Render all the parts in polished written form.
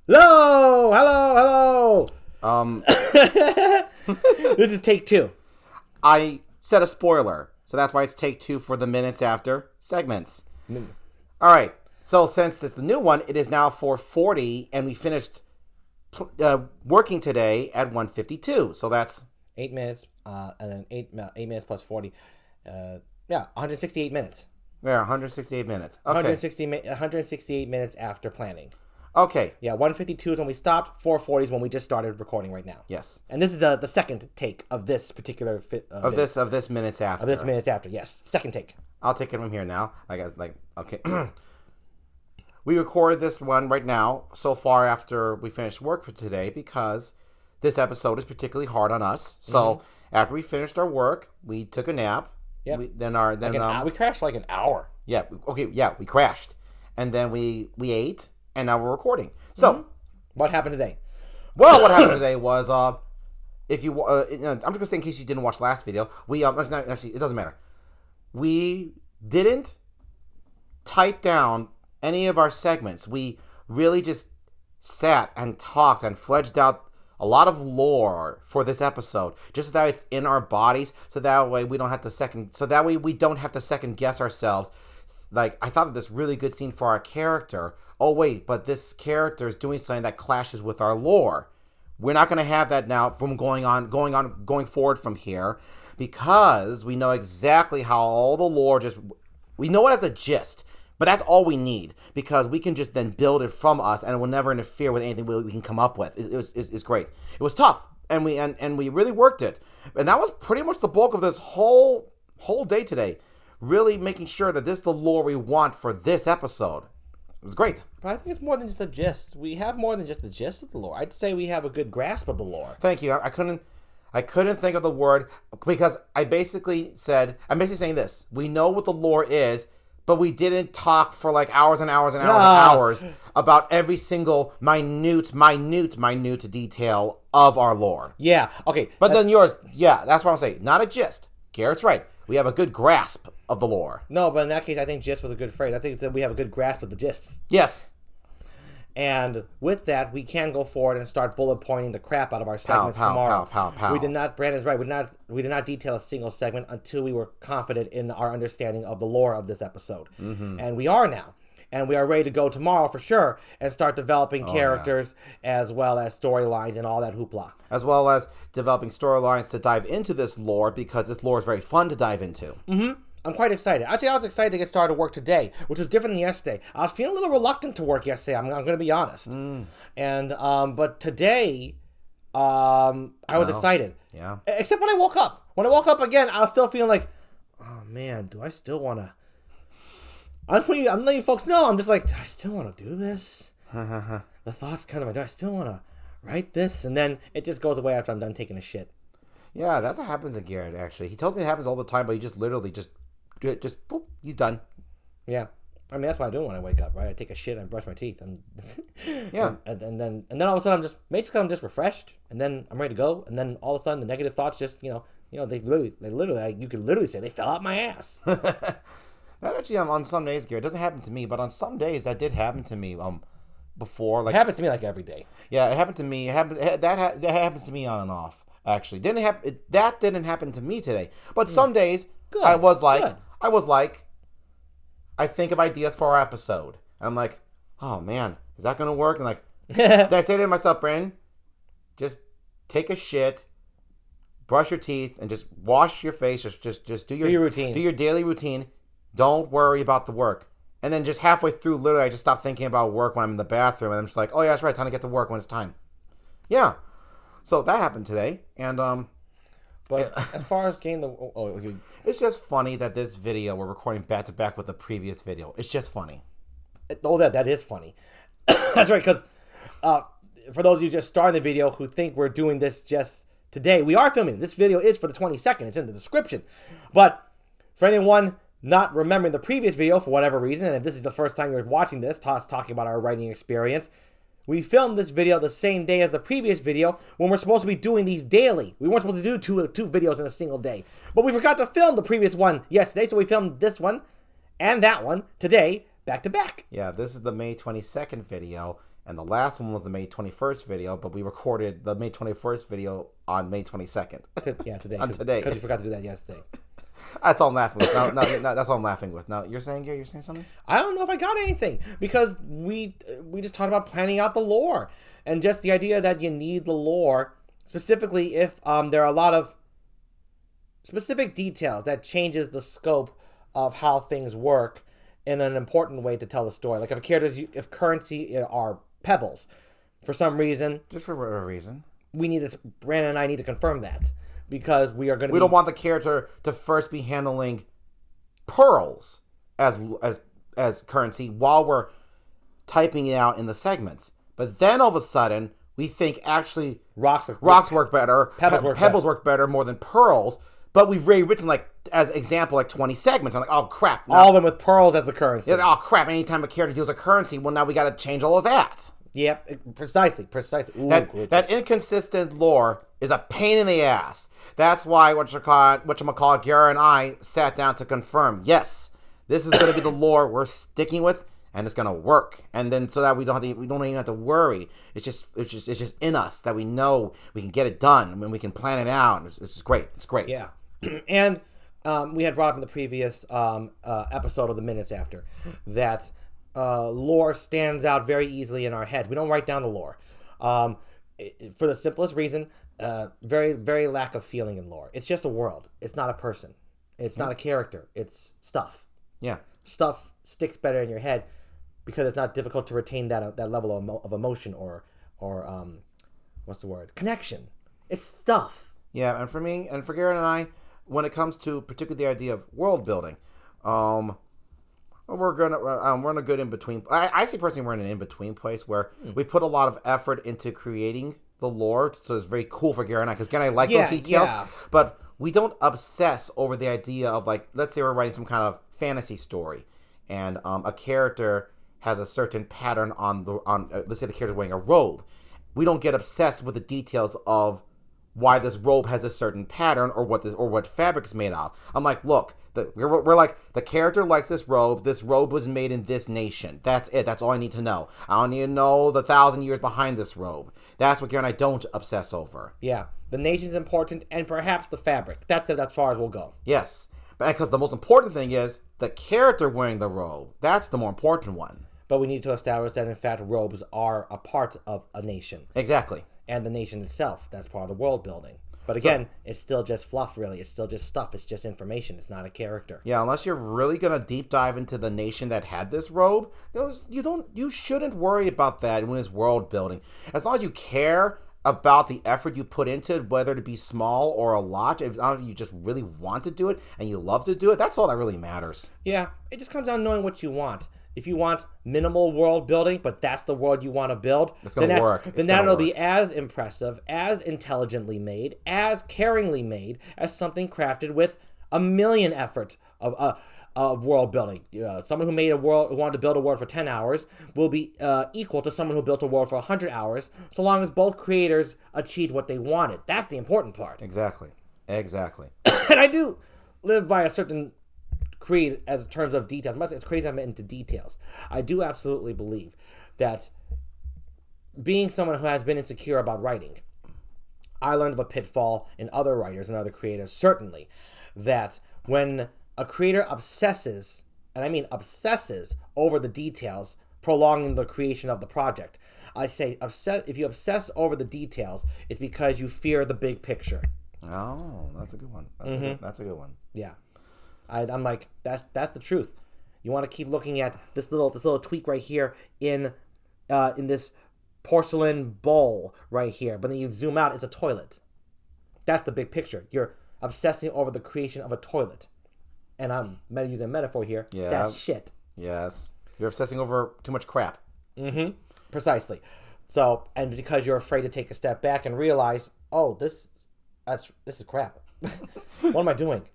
Hello, hello, Um, hello. This is take 2. I said a spoiler, so that's why it's take 2 for the minutes after segments. All right. So since it's the new one, it is now 4:40, and we finished working today at 1:52. So that's 8 minutes, and then 8 minutes plus 40. 168 minutes. yeah, 168 minutes. Okay. 168 minutes after planning. Okay. Yeah, 152 is when we stopped. 440 is when we just started recording right now. Yes. And this is the second take of this particular Of this minutes after. Of this minutes after. Yes, second take. I'll take it from here now. Okay. We record this one right now, so far after we finished work for today, because this episode is particularly hard on us. So after we finished our work, we took a nap. Yep. We crashed for like an hour. Yeah. Okay. Yeah, we crashed, and then we ate, and now we're recording. So what happened today? Well, what happened today was if you I'm just gonna say in case you didn't watch last video, we actually it doesn't matter. We didn't type down any of our segments. We really just sat and talked and fledged out a lot of lore for this episode, just so that it's in our bodies, so that way we don't have to second guess ourselves. Like, I thought of this really good scene for our character. Oh wait, but this character is doing something that clashes with our lore. We're not going to have that now from going forward from here, because we know exactly how all the lore we know it as a gist. But that's all we need, because we can just then build it from us, and it will never interfere with anything we can come up with. It's great. It was tough, and we really worked it, and that was pretty much the bulk of this whole day today. Really making sure that this is the lore we want for this episode. It was great. But I think it's more than just a gist. We have more than just the gist of the lore. I'd say we have a good grasp of the lore. Thank you. I couldn't think of the word, because I'm basically saying this. We know what the lore is, but we didn't talk for like hours and hours and hours and hours about every single minute detail of our lore. Yeah, okay. But then yours, that's what I'm saying. Not a gist. Garrett's right. We have a good grasp of the lore. No, but in that case, I think gist was a good phrase. I think that we have a good grasp of the gists. Yes. And with that, we can go forward and start bullet pointing the crap out of our segments tomorrow. Pow. We did not, Brandon's right, we did not detail a single segment until we were confident in our understanding of the lore of this episode. Mm-hmm. And we are now. And we are ready to go tomorrow for sure and start developing characters as well as storylines and all that hoopla. As well as developing storylines to dive into this lore, because this lore is very fun to dive into. Mm-hmm. I'm quite excited. Actually, I was excited to get started work today, which was different than yesterday. I was feeling a little reluctant to work yesterday. I'm going to be honest. And but today, I was excited. Yeah. Except when I woke up. When I woke up again, I was still feeling like, oh man, do I still want to? I'm letting you folks know. I'm just like, do I still want to do this? The thoughts kind of, do I still want to write this? And then it just goes away after I'm done taking a shit. Yeah, that's what happens to Garrett, actually. He tells me it happens all the time, but he just literally just boop, he's done. Yeah. I mean, that's what I do when I wake up, right? I take a shit and I brush my teeth, and yeah, and then all of a sudden I'm just refreshed, and then I'm ready to go, and then all of a sudden the negative thoughts just they literally you could literally say they fell out my ass. That actually on some days, Garrett, doesn't happen to me, but on some days that did happen to me before. Like, it happens to me like every day. Yeah, it happened to me. That happens to me on and off. Actually, that didn't happen to me today. But some days I was like, I think of ideas for our episode, and I'm like, oh man, is that gonna work? And like, then I say to myself, Brandon, just take a shit, brush your teeth, and just wash your face. Just do your routine. Do your daily routine. Don't worry about the work. And then just halfway through, literally, I just stop thinking about work when I'm in the bathroom, and I'm just like, oh yeah, that's right, time to get to work when it's time. Yeah. So that happened today, and But as far as getting it's just funny that this video we're recording back to back with the previous video. It's just funny. Oh, that is funny. That's right, because for those of you just starting the video who think we're doing this just today, we are filming. This video is for the 22nd. It's in the description. But for anyone not remembering the previous video for whatever reason, and if this is the first time you're watching this, talking about our writing experience, we filmed this video the same day as the previous video when we're supposed to be doing these daily. We weren't supposed to do two videos in a single day. But we forgot to film the previous one yesterday, so we filmed this one and that one today back to back. Yeah, this is the May 22nd video, and the last one was the May 21st video, but we recorded the May 21st video on May 22nd. Yeah, today. Today. Because you forgot to do that yesterday. That's all I'm laughing with. No, that's all I'm laughing with. Now, you're saying something? I don't know if I got anything, because we just talked about planning out the lore, and just the idea that you need the lore, specifically if there are a lot of specific details that changes the scope of how things work in an important way to tell the story. Like if currency are pebbles, for some reason, Just for whatever reason. Brandon and I need to confirm that, because we are going to. We don't want the character to first be handling pearls as currency while we're typing it out in the segments. But then all of a sudden, we think actually rocks work better, pebbles work better more than pearls. But we've rewritten, like, as example, like 20 segments. I'm like, oh crap! All of them with pearls as the currency. Yeah, oh crap! Anytime a character deals a currency, well, now we got to change all of that. Yep, precisely. Ooh, That inconsistent lore is a pain in the ass. That's why whatchamacallit, Garrett and I sat down to confirm. Yes, this is going to be the lore we're sticking with, and it's going to work. And then so that we don't even have to worry. It's just in us that we know we can get it done and we can plan it out. It's just great. It's great. Yeah, and we had brought up in the previous episode of the Minutes After that. Lore stands out very easily in our head. We don't write down the lore for the simplest reason. Very, very lack of feeling in lore. It's just a world. It's not a person. It's not a character. It's stuff. Yeah, stuff sticks better in your head because it's not difficult to retain that level of emotion or what's the word? Connection. It's stuff. Yeah, and for me and for Garrett and I, when it comes to particularly the idea of world building, we're in a good in between. I see personally we're in an in between place where we put a lot of effort into creating the lore, so it's very cool for Garrett and I, because Garrett and I like those details, but we don't obsess over the idea of, like, let's say we're writing some kind of fantasy story, and a character has a certain pattern on let's say the character's wearing a robe. We don't get obsessed with the details of why this robe has a certain pattern or what fabric is made of. I'm like, look, we're like, the character likes this robe. This robe was made in this nation. That's it. That's all I need to know. I don't need to know the 1,000 years behind this robe. That's what Garrett and I don't obsess over. Yeah, the nation's important, and perhaps the fabric. That's it, as far as we'll go. Yes, because the most important thing is the character wearing the robe. That's the more important one. But we need to establish that, in fact, robes are a part of a nation. Exactly. And the nation itself. That's part of the world building. But again, it's still just fluff, really. It's still just stuff. It's just information. It's not a character. Yeah, unless you're really gonna deep dive into the nation that had this robe, you shouldn't worry about that when it's world building. As long as you care about the effort you put into it, whether it be small or a lot, as long as you just really want to do it and you love to do it, that's all that really matters. Yeah, it just comes down to knowing what you want. If you want minimal world building, but that's the world you want to build, it's going to work. Then that'll be as impressive, as intelligently made, as caringly made as something crafted with a million effort of world building. Someone who made who wanted to build a world for 10 hours will be equal to someone who built a world for 100 hours, so long as both creators achieved what they wanted. That's the important part. Exactly. And I do live by a certain creed as in terms of details. It's crazy I'm into details. I do absolutely believe that being someone who has been insecure about writing, I learned of a pitfall in other writers and other creators, certainly, that when a creator obsesses, and I mean obsesses, over the details, prolonging the creation of the project, I say if you obsess over the details, it's because you fear the big picture. Oh, that's a good one. That's a good one. Yeah. I'm like, that's the truth. You want to keep looking at this little tweak right here in this porcelain bowl right here, but then you zoom out, it's a toilet. That's the big picture. You're obsessing over the creation of a toilet, and I'm using a metaphor here. Yeah, that's shit. Yes, you're obsessing over too much crap. Precisely. So, and because you're afraid to take a step back and realize, oh, this is crap. What am I doing?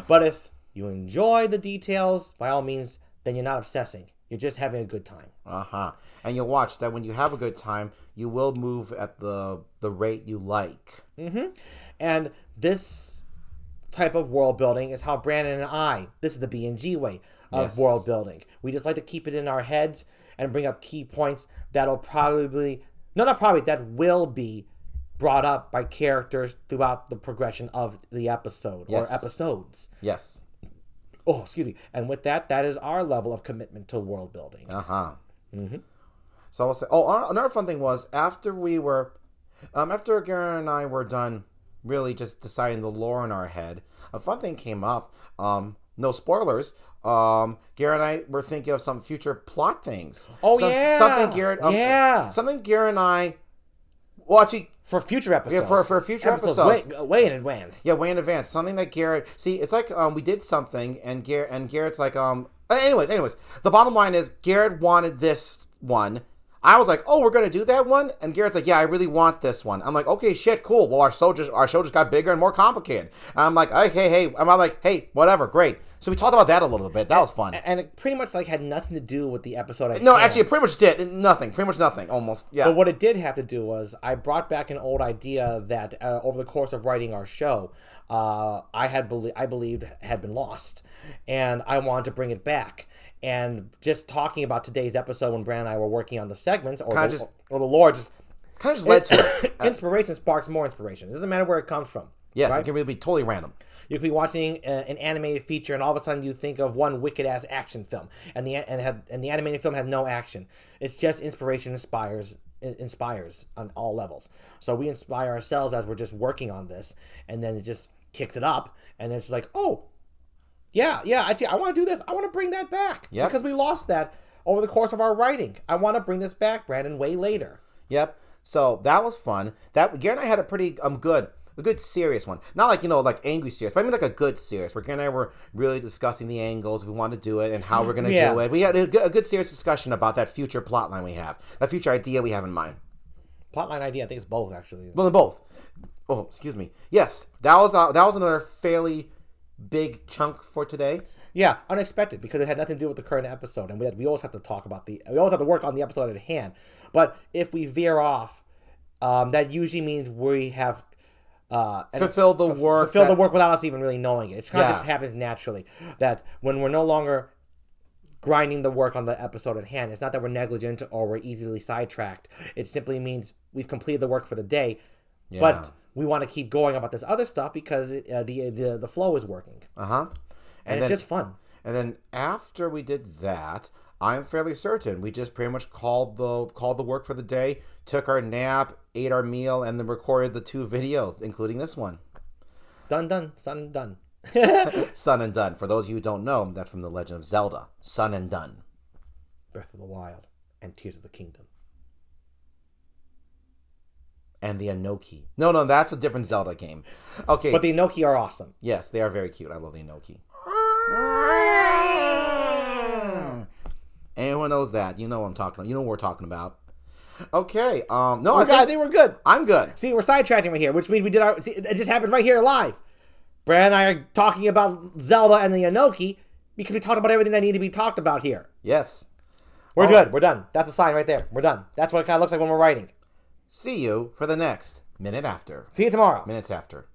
But if you enjoy the details, by all means, then you're not obsessing. You're just having a good time. And you'll watch that when you have a good time, you will move at the rate you like. And this type of world building is how Brandon and I, this is the B&G way, of Yes. world building. We just like to keep it in our heads and bring up key points that'll probably, no, not probably, that will be brought up by characters throughout the progression of the episode or episodes. Yes. Oh, excuse me. And with that, that is our level of commitment to world building. So I'll say, another fun thing was after Garrett and I were done really just deciding the lore in our head, a fun thing came up. No spoilers. Garrett and I were thinking of some future plot things. Something Garrett and I, well, actually, for future episodes. Yeah, for future episodes. Way in advance. Yeah, way in advance. Something that Garrett... See, it's like we did something, and Garrett's like... Anyways, the bottom line is Garrett wanted this one. I was like, oh, we're going to do that one? And Garrett's like, yeah, I really want this one. I'm like, okay, shit, cool. Well, our show just got bigger and more complicated. I'm like, hey. I'm like, hey, whatever, great. So we talked about that a little bit. That was fun. And it pretty much like had nothing to do with the episode. No, actually, it pretty much did. Nothing. Pretty much nothing, almost. Yeah. But what it did have to do was I brought back an old idea that over the course of writing our show, I believed had been lost. And I wanted to bring it back. And just talking about today's episode when Brand and I were working on the segments, or the lore, just kind of just led to it. Inspiration sparks more inspiration. It doesn't matter where it comes from. Yes, right? It can really be totally random. You could be watching an animated feature, and all of a sudden you think of one wicked-ass action film, and the animated film had no action. It's just inspiration inspires on all levels. So we inspire ourselves as we're just working on this, and then it just kicks it up, and it's like, oh, yeah, actually, I want to do this. I want to bring that back. Yep. Because we lost that over the course of our writing. I want to bring this back, Brandon, way later. Yep. So that was fun. Garrett and I had a pretty a good serious one. Not like, like angry serious, but I mean like a good serious, where Garrett and I were really discussing the angles, if we wanted to do it, and how we're going to do it. We had a good serious discussion about that future plotline we have, that future idea we have in mind. Plotline idea, I think it's both, actually. Well, they're both. Oh, excuse me. Yes, that was another fairly big chunk for today. Yeah, unexpected, because it had nothing to do with the current episode, and we always have to talk about we always have to work on the episode at hand. But if we veer off, that usually means we have fulfill the work without us even really knowing it. It kind of just happens naturally that when we're no longer grinding the work on the episode at hand, it's not that we're negligent or we're easily sidetracked. It simply means we've completed the work for the day, but we want to keep going about this other stuff because the flow is working. And it's just fun. And then after we did that, I'm fairly certain we just pretty much called the work for the day, took our nap, ate our meal, and then recorded the 2 videos, including this one. Done. Son and done. Son and done. For those of you who don't know, that's from The Legend of Zelda. Son and done. Breath of the Wild and Tears of the Kingdom. And the Inoki. No, that's a different Zelda game. Okay. But the Inoki are awesome. Yes, they are very cute. I love the Inoki. Anyone knows that. You know what I'm talking about. You know what we're talking about. Okay. No, I think we're good. I'm good. See, we're sidetracking right here, which means we did our... See, it just happened right here live. Brad and I are talking about Zelda and the Inoki because we talked about everything that needed to be talked about here. Yes. We're good. We're done. That's a sign right there. We're done. That's what it kind of looks like when we're writing. See you for the next Minute After. See you tomorrow. Minutes After.